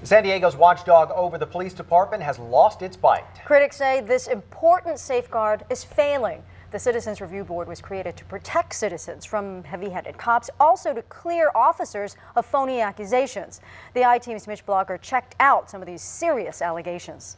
San Diego's watchdog over the police department has lost its bite. Critics say this important safeguard is failing. The Citizens Review Board was created to protect citizens from heavy-handed cops, also to clear officers of phony accusations. The I-Team's Mitch Blocker checked out some of these serious allegations.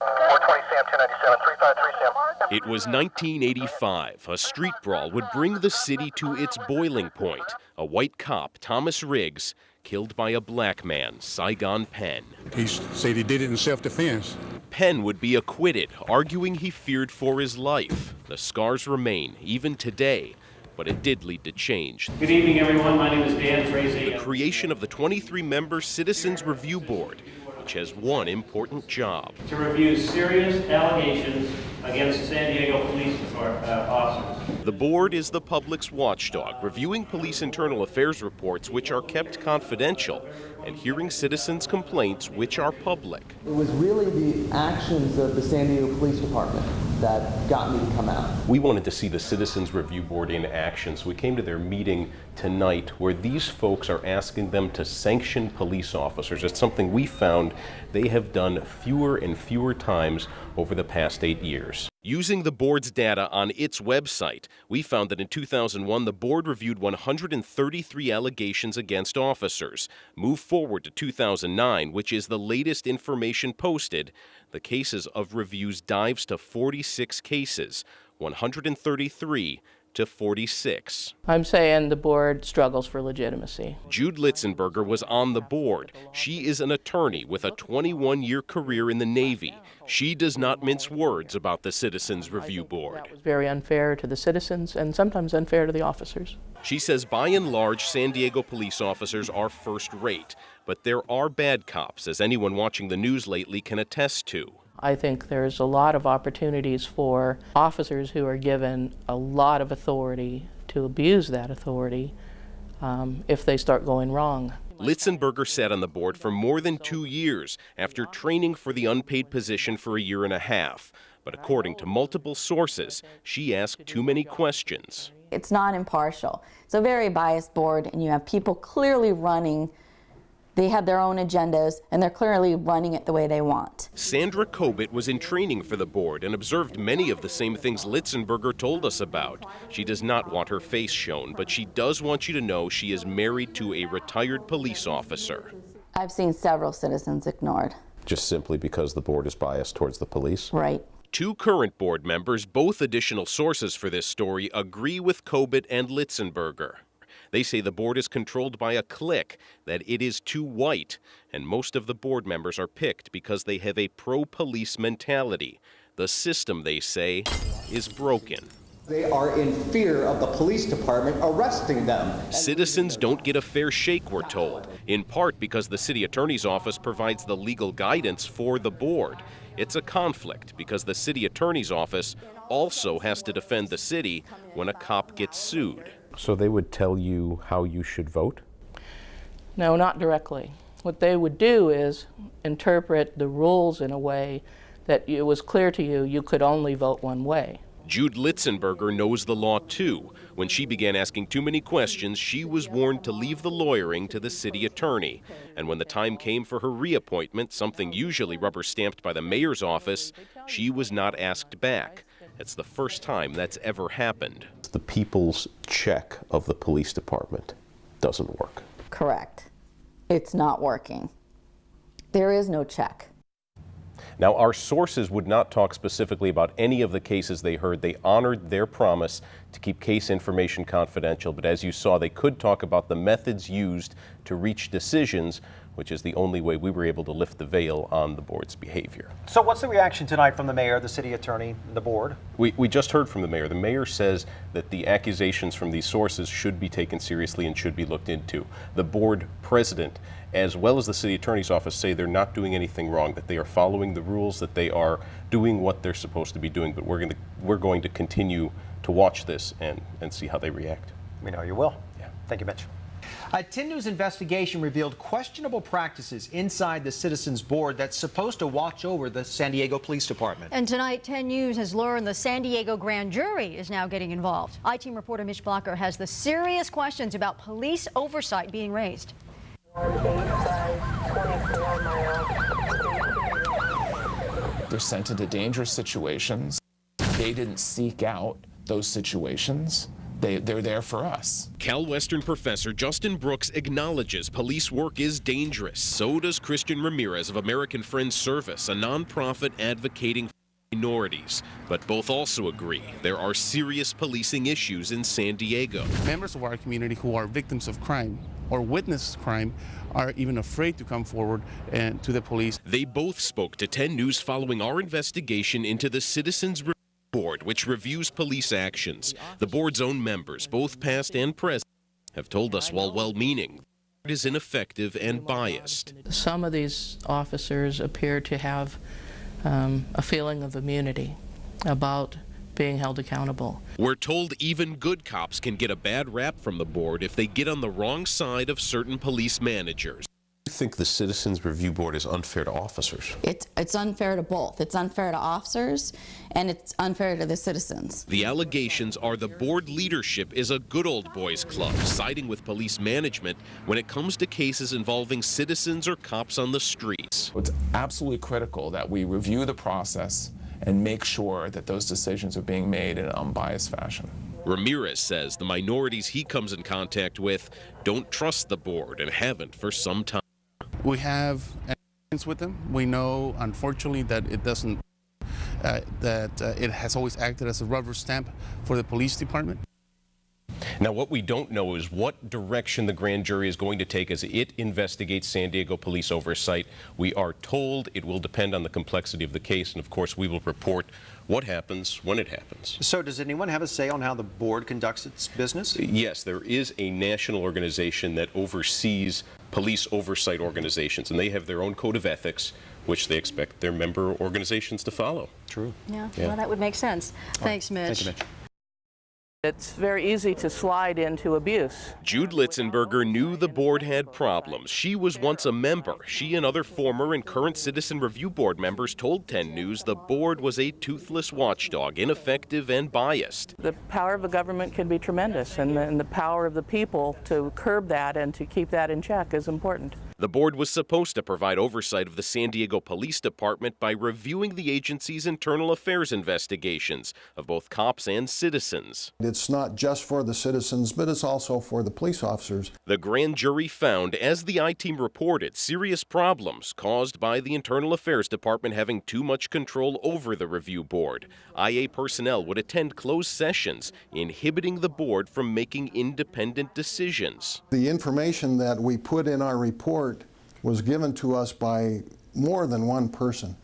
420 Sam, 1097, 353 Sam. It was 1985. A street brawl would bring the city to its boiling point. A white cop, Thomas Riggs, killed by a black man, Saigon Penn. He said he did it in self-defense. Penn would be acquitted, arguing he feared for his life. The scars remain, even today, but it did lead to change. Good evening, everyone. My name is Dan Frazee. The creation of the 23-member Citizens Review Board, which has one important job. To review serious allegations against San Diego police officers. The board is the public's watchdog, reviewing police internal affairs reports which are kept confidential and hearing citizens' complaints which are public. It was really the actions of the San Diego Police Department that got me to come out. We wanted to see the Citizens Review Board in action, so we came to their meeting tonight where these folks are asking them to sanction police officers. It's something we found they have done fewer and fewer times over the past 8 years. Using the board's data on its website, we found that in 2001, the board reviewed 133 allegations against officers. Move forward to 2009, which is the latest information posted, the cases of reviews dives to 46 cases, 133 to 46. I'm saying the board struggles for legitimacy. Jude Litzenberger was on the board. She is an attorney with a 21-year career in the Navy. She does not mince words about the Citizens Review Board. That was very unfair to the citizens and sometimes unfair to the officers. She says by and large, San Diego police officers are first-rate, but there are bad cops, as anyone watching the news lately can attest to. I think there's a lot of opportunities for officers who are given a lot of authority to abuse that authority if they start going wrong. Litzenberger sat on the board for more than 2 years after training for the unpaid position for a year and a half. But according to multiple sources, she asked too many questions. It's not impartial. It's a very biased board, and you have people clearly running. They have their own agendas, and they're clearly running it the way they want. Sandra Kobit was in training for the board and observed many of the same things Litzenberger told us about. She does not want her face shown, but she does want you to know she is married to a retired police officer. I've seen several citizens ignored. Just simply because the board is biased towards the police? Right. 2 current board members, both additional sources for this story, agree with Kobit and Litzenberger. They say the board is controlled by a clique, that it is too white, and most of the board members are picked because they have a pro-police mentality. The system, they say, is broken. They are in fear of the police department arresting them. Citizens don't get a fair shake, we're told, in part because the city attorney's office provides the legal guidance for the board. It's a conflict because the city attorney's office also has to defend the city when a cop gets sued. So they would tell you how you should vote? No, not directly. What they would do is interpret the rules in a way that it was clear to you you could only vote one way. Jude Litzenberger knows the law too. When she began asking too many questions, she was warned to leave the lawyering to the city attorney. And when the time came for her reappointment, something usually rubber-stamped by the mayor's office, she was not asked back. It's the first time that's ever happened. The people's check of the police department doesn't work. Correct. It's not working. There is no check. Now, our sources would not talk specifically about any of the cases they heard. They honored their promise to keep case information confidential, but as you saw, they could talk about the methods used to reach decisions, which is the only way we were able to lift the veil on the board's behavior. So what's the reaction tonight from the mayor, the city attorney, the board? We just heard from the mayor. The mayor says that the accusations from these sources should be taken seriously and should be looked into. The board president, as well as the city attorney's office, say they're not doing anything wrong, that they are following the rules, that they are doing what they're supposed to be doing, but we're going to continue to watch this and see how they react. We know you will. Yeah. Thank you, Mitch. A 10 News investigation revealed questionable practices inside the Citizens Board that's supposed to watch over the San Diego Police Department. And tonight, 10 News has learned the San Diego grand jury is now getting involved. I-Team reporter Mitch Blocker has the serious questions about police oversight being raised. 185, They're sent into dangerous situations. They didn't seek out those situations. They're there for us. Cal Western professor Justin Brooks acknowledges police work is dangerous. So does Christian Ramirez of American Friends Service, a nonprofit advocating for minorities. But both also agree there are serious policing issues in San Diego. Members of our community who are victims of crime or witness crime are even afraid to come forward and to the police. They both spoke to 10 News following our investigation into the Citizens Review Board, which reviews police actions. The board's own members, both past and present, have told us while well-meaning, it is ineffective and biased. Some of these officers appear to have a feeling of immunity about being held accountable. We're told even good cops can get a bad rap from the board if they get on the wrong side of certain police managers. You think the Citizens Review Board is unfair to officers? It's unfair to both. It's unfair to officers and it's unfair to the citizens. The allegations are the board leadership is a good old boys club, siding with police management when it comes to cases involving citizens or cops on the streets. It's absolutely critical that we review the process and make sure that those decisions are being made in an unbiased fashion. Ramirez says the minorities he comes in contact with don't trust the board and haven't for some time. We have experience with them. We know, unfortunately, that it doesn't, it has always acted as a rubber stamp for the police department. Now, what we don't know is what direction the grand jury is going to take as it investigates San Diego police oversight. We are told it will depend on the complexity of the case, and of course we will report what happens when it happens. So does anyone have a say on how the board conducts its business? Yes, there is a national organization that oversees police oversight organizations, and they have their own code of ethics, which they expect their member organizations to follow. True. Yeah, well, that would make sense. Thanks, Mitch. Thank you, Mitch. It's very easy to slide into abuse. Jude Litzenberger knew the board had problems. She was once a member. She and other former and current Citizen Review Board members told 10 News the board was a toothless watchdog, ineffective and biased. The power of the government can be tremendous, and the power of the people to curb that and to keep that in check is important. The board was supposed to provide oversight of the San Diego Police Department by reviewing the agency's internal affairs investigations of both cops and citizens. It's not just for the citizens, but it's also for the police officers. The grand jury found, as the I-Team reported, serious problems caused by the Internal Affairs Department having too much control over the review board. IA personnel would attend closed sessions, inhibiting the board from making independent decisions. The information that we put in our report was given to us by more than one person.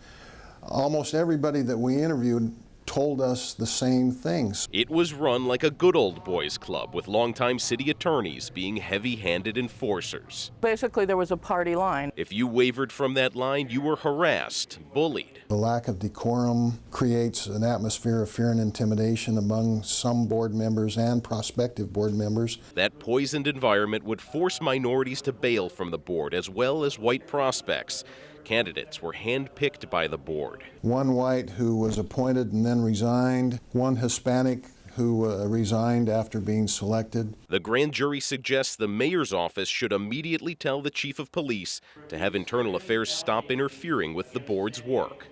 Almost everybody that we interviewed told us the same things. It was run like a good old boys club, with longtime city attorneys being heavy-handed enforcers. Basically, there was a party line. If you wavered from that line, you were harassed, bullied. The lack of decorum creates an atmosphere of fear and intimidation among some board members and prospective board members. That poisoned environment would force minorities to bail from the board, as well as white prospects. Candidates were handpicked by the board. One white who was appointed and then resigned, one Hispanic who resigned after being selected. The grand jury suggests the mayor's office should immediately tell the chief of police to have internal affairs stop interfering with the board's work.